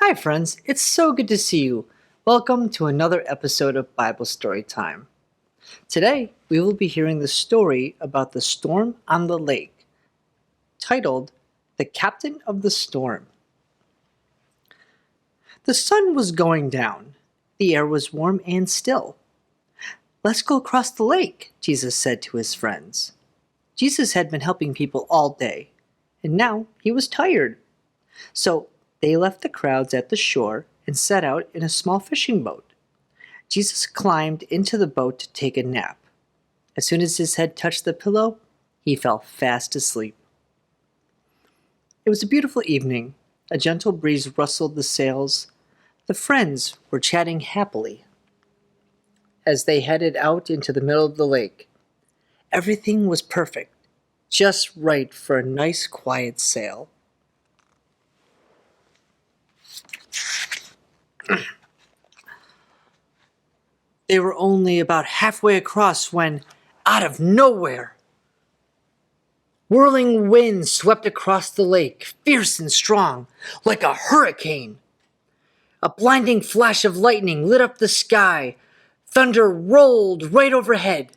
Hi, friends. It's so good to see you. Welcome to another episode of Bible Story Time. Today, we will be hearing the story about the storm on the lake, titled The Captain of the Storm. The sun was going down. The air was warm and still. "Let's go across the lake," Jesus said to his friends. Jesus had been helping people all day, and now he was tired. So they left the crowds at the shore and set out in a small fishing boat. Jesus climbed into the boat to take a nap. As soon as his head touched the pillow, he fell fast asleep. It was a beautiful evening. A gentle breeze rustled the sails. The friends were chatting happily as they headed out into the middle of the lake. Everything was perfect, just right for a nice quiet sail. They were only about halfway across when, out of nowhere, whirling winds swept across the lake, fierce and strong, like a hurricane. A blinding flash of lightning lit up the sky. Thunder rolled right overhead.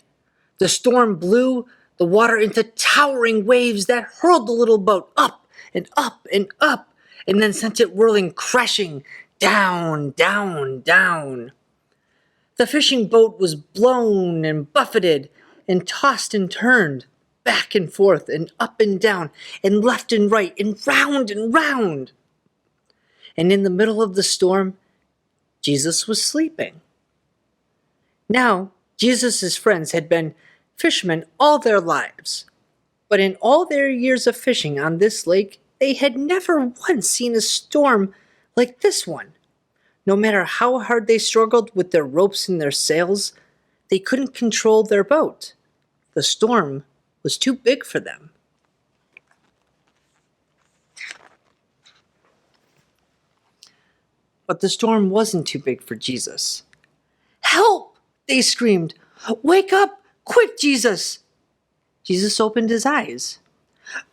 The storm blew the water into towering waves that hurled the little boat up and up and up, and then sent it whirling, crashing down, down, down. The fishing boat was blown and buffeted and tossed and turned, back and forth and up and down and left and right and round and round. And in the middle of the storm, Jesus was sleeping. Now, Jesus' friends had been fishermen all their lives, but in all their years of fishing on this lake, they had never once seen a storm like this one. No matter how hard they struggled with their ropes and their sails, they couldn't control their boat. The storm was too big for them. But the storm wasn't too big for Jesus. "Help!" they screamed. "Wake up! Quick, Jesus!" Jesus opened his eyes.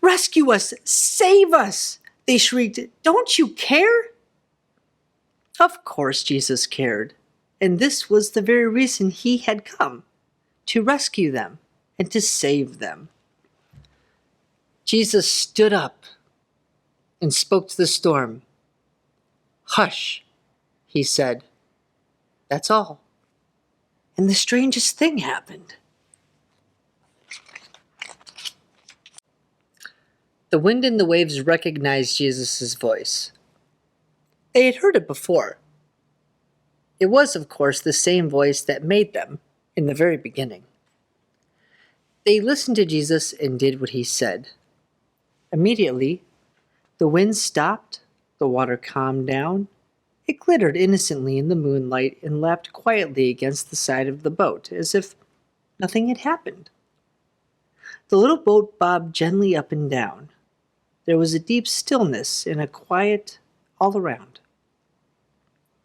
"Rescue us! Save us!" they shrieked. "Don't you care?" Of course Jesus cared, and this was the very reason he had come, to rescue them and to save them. Jesus stood up and spoke to the storm. "Hush," he said. That's all. And the strangest thing happened. The wind and the waves recognized Jesus' voice. They had heard it before. It was, of course, the same voice that made them in the very beginning. They listened to Jesus and did what he said. Immediately, the wind stopped, the water calmed down. It glittered innocently in the moonlight and lapped quietly against the side of the boat, as if nothing had happened. The little boat bobbed gently up and down. There was a deep stillness and a quiet all around.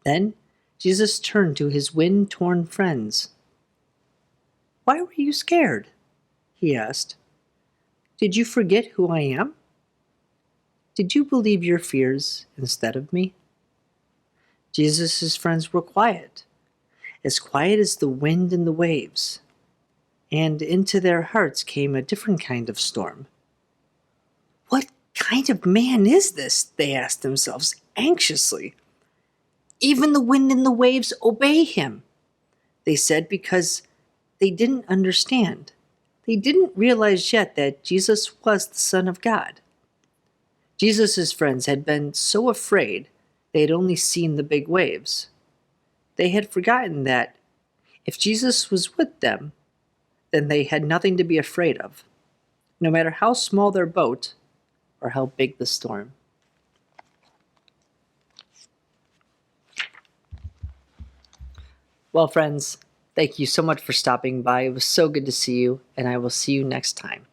Then Jesus turned to his wind-torn friends. "Why were you scared?" he asked. "Did you forget who I am? Did you believe your fears instead of me?" Jesus' friends were quiet as the wind and the waves, and into their hearts came a different kind of storm. "What kind of man is this?" they asked themselves anxiously. "Even the wind and the waves obey him," they said, because they didn't understand. They didn't realize yet that Jesus was the Son of God. Jesus' friends had been so afraid they had only seen the big waves. They had forgotten that if Jesus was with them, then they had nothing to be afraid of, no matter how small their boat or how big the storm. Well, friends, thank you so much for stopping by. It was so good to see you, and I will see you next time.